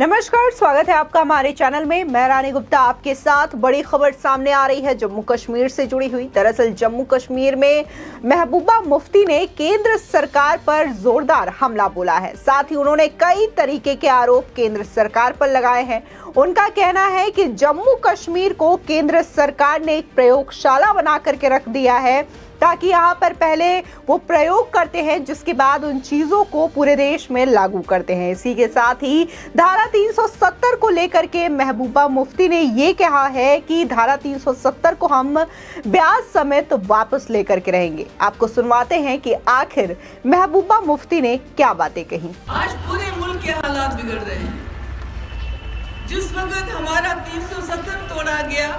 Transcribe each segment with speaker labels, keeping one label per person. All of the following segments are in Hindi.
Speaker 1: नमस्कार, स्वागत है आपका हमारे चैनल में। मैं रानी गुप्ता आपके साथ। बड़ी खबर सामने आ रही है जम्मू कश्मीर से जुड़ी हुई। दरअसल जम्मू कश्मीर में महबूबा मुफ्ती ने केंद्र सरकार पर जोरदार हमला बोला है। साथ ही उन्होंने कई तरीके के आरोप केंद्र सरकार पर लगाए हैं। उनका कहना है कि जम्मू कश्मीर को केंद्र सरकार ने एक प्रयोगशाला बना करके रख दिया है ताकि यहाँ पर पहले वो प्रयोग करते हैं, जिसके बाद उन चीजों को पूरे देश में लागू करते हैं। इसी के साथ ही धारा 370 को लेकर के महबूबा मुफ्ती ने ये कहा है कि धारा 370 को हम ब्याज समेत वापस लेकर के रहेंगे। आपको सुनवाते हैं कि आखिर महबूबा मुफ्ती ने क्या बातें कही।
Speaker 2: आज पूरे मुल्क के हालात बिगड़ रहे हैं। जिस वक्त हमारा 370 तोड़ा गया,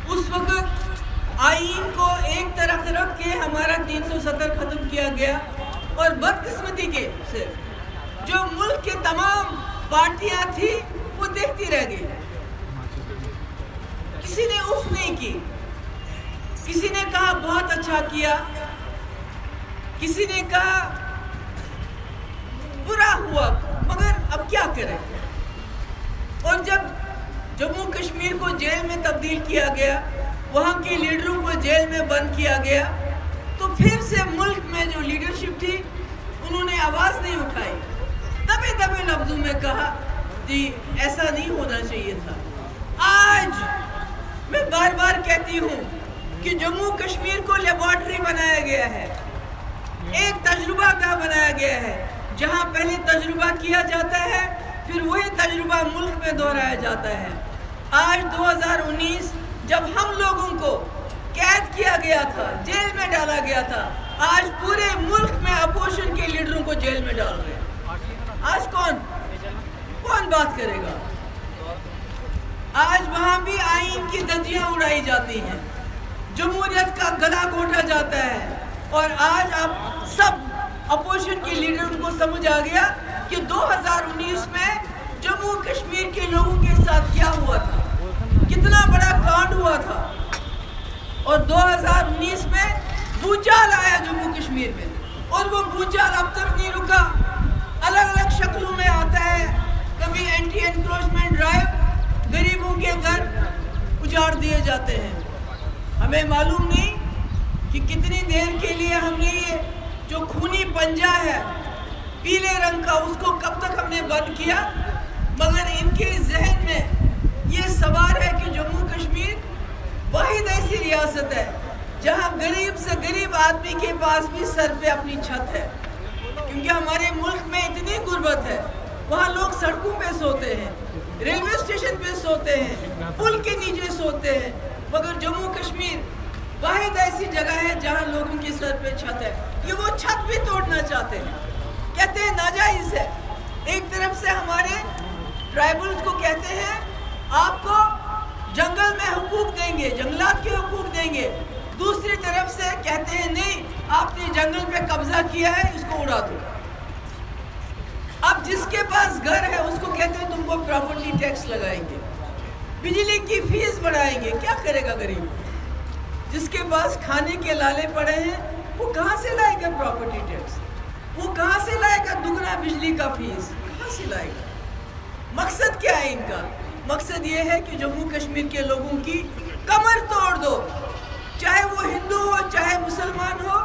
Speaker 2: उस वक्त आईन को एक तरफ रख के हमारा 370 खत्म किया गया और बदकिस्मती के से जो मुल्क के तमाम पार्टियां थी वो देखती रह गई। किसी ने उफ नहीं की, किसी ने कहा बहुत अच्छा किया, किसी ने कहा बुरा हुआ, मगर अब क्या करें। और जब जम्मू कश्मीर को जेल में तब्दील किया गया, वहाँ के लीडरों को जेल में बंद किया गया, तो फिर से मुल्क में जो लीडरशिप थी उन्होंने आवाज़ नहीं उठाई, दबे दबे लफ्जों में कहा जी ऐसा नहीं होना चाहिए था। आज मैं बार बार कहती हूँ कि जम्मू कश्मीर को लेबॉर्ट्री बनाया गया है, एक तजुर्बा गाह बनाया गया है, जहाँ पहले तजुर्बा किया जाता है फिर वही तजुर्बा मुल्क में दोहराया जाता है। आज 2019 जब हम लोगों को कैद किया गया था, जेल में डाला गया था, आज पूरे मुल्क में अपोजिशन के लीडरों को जेल में डाल रहे हैं। आज कौन बात करेगा। आज वहां भी आईन की धज्जियां उड़ाई जाती हैं, जमहूरियत का गला घोटा जाता है। और आज आप सब अपोजिशन के लीडरों को समझ आ गया कि 2019 में जम्मू कश्मीर के लोगों के साथ क्या हुआ था, कितना बड़ा कांड हुआ था। और 2019 में भूचाल आया जम्मू कश्मीर में, और वो भूचाल अब तक नहीं रुका। अलग अलग शक्लों में आता है। कभी एंटी एनक्रोचमेंट ड्राइव, गरीबों के घर उजाड़ दिए जाते हैं। हमें मालूम नहीं कि कितनी देर के लिए हमने ये जो खूनी पंजा है पीले रंग का, उसको कब तक हमने बंद किया। मगर इनके जहन में ये सवार है कि जम्मू कश्मीर वाहिद ऐसी रियासत है जहां गरीब से गरीब आदमी के पास भी सर पे अपनी छत है। क्योंकि हमारे मुल्क में इतनी गुर्बत है, वहाँ लोग सड़कों पे सोते हैं, रेलवे स्टेशन पे सोते हैं, पुल के नीचे सोते हैं। मगर जम्मू कश्मीर वाहिद ऐसी जगह है जहाँ लोगों की सर पे छत है। ये वो छत भी तोड़ना चाहते हैं, कहते हैं नाजायज है। एक तरफ से हमारे ट्राइबल्स को कहते हैं आपको जंगल में हुकूक देंगे, जंगलात के हुकूक देंगे। दूसरी तरफ से कहते हैं नहीं, आपने जंगल पे कब्जा किया है, इसको उड़ा दो। अब जिसके पास घर है उसको कहते हैं तुमको प्रॉपर्टी टैक्स लगाएंगे, बिजली की फीस बढ़ाएंगे। क्या करेगा गरीब? जिसके पास खाने के लाले पड़े हैं वो कहाँ से लाएगा प्रॉपर्टी टैक्स? वो कहाँ से लाएगा दुगना बिजली का फीस? कहाँ से लाएगा? मकसद क्या है इनका? मकसद ये है कि जम्मू कश्मीर के लोगों की कमर तोड़ दो, चाहे वो हिंदू हो चाहे मुसलमान हो।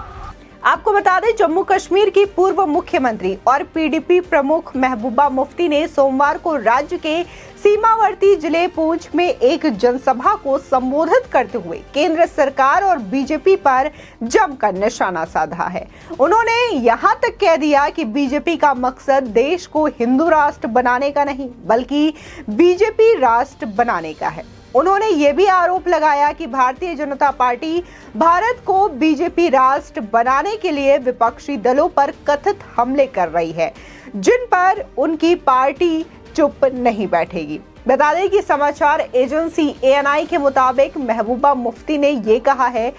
Speaker 1: आपको बता दें, जम्मू कश्मीर की पूर्व मुख्यमंत्री और पीडीपी प्रमुख महबूबा मुफ्ती ने सोमवार को राज्य के सीमावर्ती जिले पूंछ में एक जनसभा को संबोधित करते हुए केंद्र सरकार और बीजेपी पर जमकर निशाना साधा है। उन्होंने यहां तक कह दिया कि बीजेपी का मकसद देश को हिंदू राष्ट्र बनाने का नहीं बल्कि बीजेपी राष्ट्र बनाने का है। उन्होंने ये भी आरोप लगाया कि भारतीय जनता पार्टी भारत को बीजेपी राष्ट्र बनाने के लिए विपक्षी दलों पर कथित हमले कर रही है, जिन पर उनकी पार्टी चुप नहीं बैठेगी। बता दें कि समाचार एजेंसी ANI के मुताबिक महबूबा मुफ्ती ने ये कहा है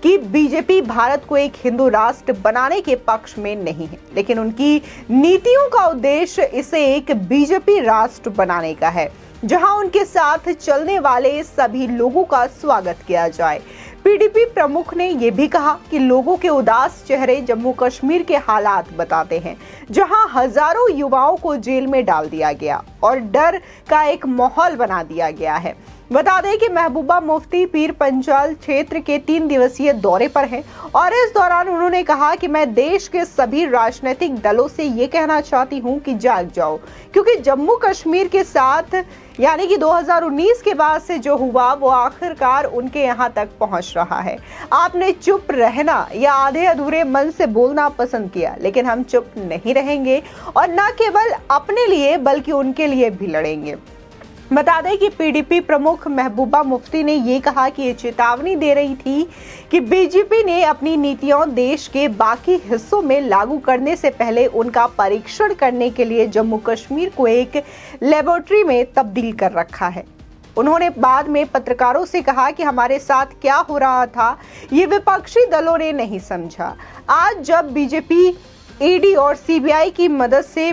Speaker 1: कि बीजेपी भारत को एक हिंदू राष्ट्र बनाने के पक्ष में नहीं है, लेकिन उनकी नीतियों का उद्देश्य इसे एक बीजेपी राष्ट्र बनाने का है, जहां उनके साथ चलने वाले सभी लोगों का स्वागत किया जाए। पीडीपी प्रमुख ने ये भी कहा कि लोगों के उदास चेहरे जम्मू कश्मीर के हालात बताते हैं, जहां हजारों युवाओं को जेल में डाल दिया गया और डर का एक माहौल बना दिया गया है। बता दें कि महबूबा मुफ्ती पीर पंजाल क्षेत्र के 3 दिवसीय दौरे पर हैं और इस दौरान उन्होंने कहा कि मैं देश के सभी राजनीतिक दलों से ये कहना चाहती हूं कि जाग जाओ, क्योंकि जम्मू कश्मीर के साथ यानी कि 2019 के बाद से जो हुआ वो आखिरकार उनके यहाँ तक पहुंच रहा है। आपने चुप रहना या आधे अधूरे मन से बोलना पसंद किया, लेकिन हम चुप नहीं रहेंगे और न केवल अपने लिए बल्कि उनके लिए भी लड़ेंगे। बता दें कि पीडीपी प्रमुख महबूबा मुफ्ती ने ये कहा कि ये चेतावनी दे रही थी कि बीजेपी ने अपनी नीतियों देश के बाकी हिस्सों में लागू करने से पहले उनका परीक्षण करने के लिए जम्मू कश्मीर को एक लेबोरेटरी में तब्दील कर रखा है। उन्होंने बाद में पत्रकारों से कहा कि हमारे साथ क्या हो रहा था ये विपक्षी दलों ने नहीं समझा। आज जब बीजेपी ईडी और सीबीआई की मदद से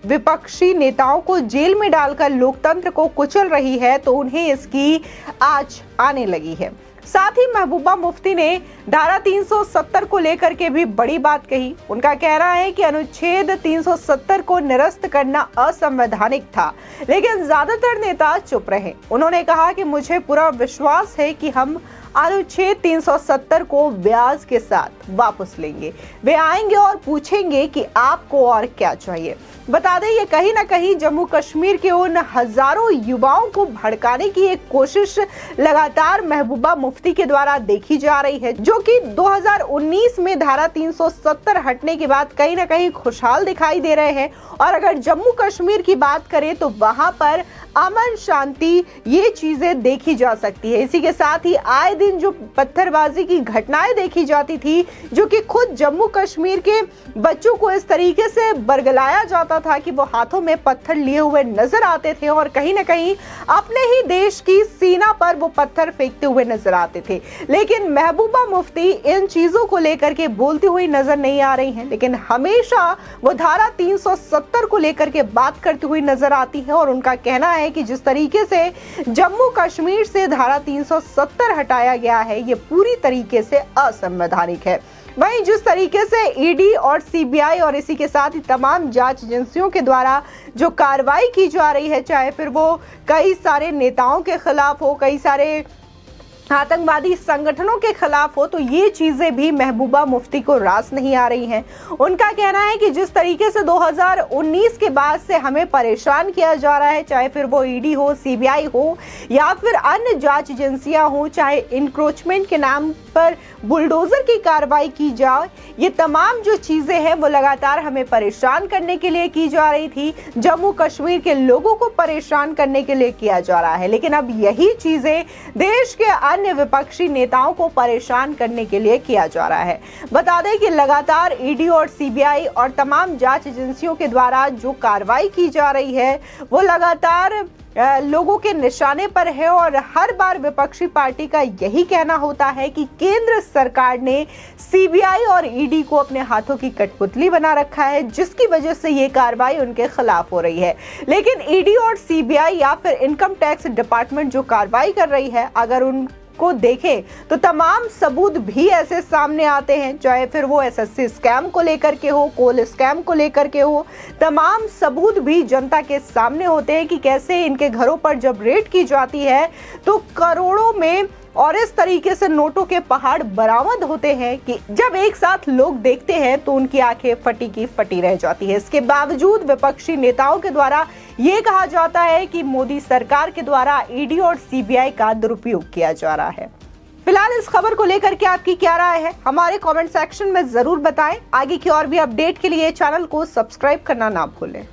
Speaker 1: विपक्षी नेताओं को जेल में डालकर लोकतंत्र को कुचल रही है तो उन्हें इसकी आँच आने लगी है। साथ ही महबूबा मुफ्ती ने धारा 370 को लेकर के भी बड़ी बात कही। उनका कहना है कि अनुच्छेद 370 को निरस्त करना असंवैधानिक था, लेकिन ज्यादातर नेता चुप रहे। उन्होंने कहा कि मुझे पूरा विश्वास है कि हम अनुच्छेद 370 को ब्याज के साथ वापस लेंगे। वे आएंगे और पूछेंगे कि आपको और क्या चाहिए। बता दें ये कहीं ना कहीं जम्मू कश्मीर के उन हजारों युवाओं को भड़काने की एक कोशिश लगातार महबूबा मुफ्ती के द्वारा देखी जा रही है, जो कि 2019 में धारा 370 हटने के बाद कहीं ना कहीं खुशहाल दिखाई दे रहे हैं। और अगर जम्मू कश्मीर की बात करें तो वहां पर अमन शांति ये चीजें देखी जा सकती है। इसी के साथ ही आए दिन जो पत्थरबाजी की घटनाएं देखी जाती थी, जो कि खुद जम्मू कश्मीर के बच्चों को इस तरीके से बरगलाया जाता था कि वो हाथों में पत्थर लिए हुए नजर आते थे और कहीं ना कहीं अपने ही देश की सीमा पर वो पत्थर फेंकते हुए नजर आते थे। लेकिन महबूबा मुफ्ती इन चीजों को लेकर के बोलती हुई नजर नहीं आ रही हैं, लेकिन हमेशा वो धारा 370 को लेकर के बात करती हुई नजर आती है। और उनका कहना है कि जिस तरीके से जम्मू कश्मीर से धारा 370 हटाया गया है ये पूरी तरीके से असंवैधानिक है। वहीं जिस तरीके से ईडी और सीबीआई और इसी के साथ ही तमाम जांच एजेंसियों के द्वारा जो कार्रवाई की जा रही है, चाहे फिर वो कई सारे नेताओं के खिलाफ हो, कई सारे आतंकवादी संगठनों के खिलाफ हो, तो ये चीजें भी महबूबा मुफ्ती को रास नहीं आ रही हैं। उनका कहना है कि जिस तरीके से 2019 के बाद से हमें परेशान किया जा रहा है, चाहे फिर वो ईडी हो, सीबीआई हो या फिर अन्य जांच एजेंसियां हो, चाहे इंक्रोचमेंट के नाम पर बुलडोजर की कार्रवाई की जाए, ये तमाम जो चीजें हैं वो लगातार हमें परेशान करने के लिए की जा रही थी, जम्मू कश्मीर के लोगों को परेशान करने के लिए किया जा रहा है। लेकिन अब यही चीजें देश के अन्य विपक्षी नेताओं को परेशान करने के लिए किया जा रहा है। बता दें कि लगातार ईडी और सीबीआई और तमाम जांच एजेंसियों के द्वारा जो कार्रवाई की जा रही है वो लगातार लोगों के निशाने पर है और हर बार विपक्षी पार्टी का यही कहना होता है कि केंद्र सरकार ने सीबीआई और ईडी को अपने हाथों की कठपुतली बना रखा है, जिसकी वजह से ये कार्रवाई उनके खिलाफ हो रही है। लेकिन ईडी और सीबीआई या फिर इनकम टैक्स डिपार्टमेंट जो कार्रवाई कर रही है, अगर उनको देखें तो तमाम सबूत भी ऐसे सामने आते हैं, चाहे फिर वो एसएससी स्कैम को लेकर के हो, कोल स्कैम को लेकर के हो, तमाम सबूत भी जनता के सामने होते हैं कि कैसे इनके घरों पर जब रेड की जाती है तो करोड़ों में और इस तरीके से नोटों के पहाड़ बरामद होते हैं कि जब एक साथ लोग देखते हैं तो उनकी आंखें फटी की फटी रह जाती है। इसके बावजूद विपक्षी नेताओं के द्वारा ये कहा जाता है कि मोदी सरकार के द्वारा ईडी और सीबीआई का दुरुपयोग किया जा रहा है। फिलहाल इस खबर को लेकर के आपकी क्या राय है, हमारे कमेंट सेक्शन में जरूर बताएं। आगे की और भी अपडेट के लिए चैनल को सब्सक्राइब करना ना भूलें।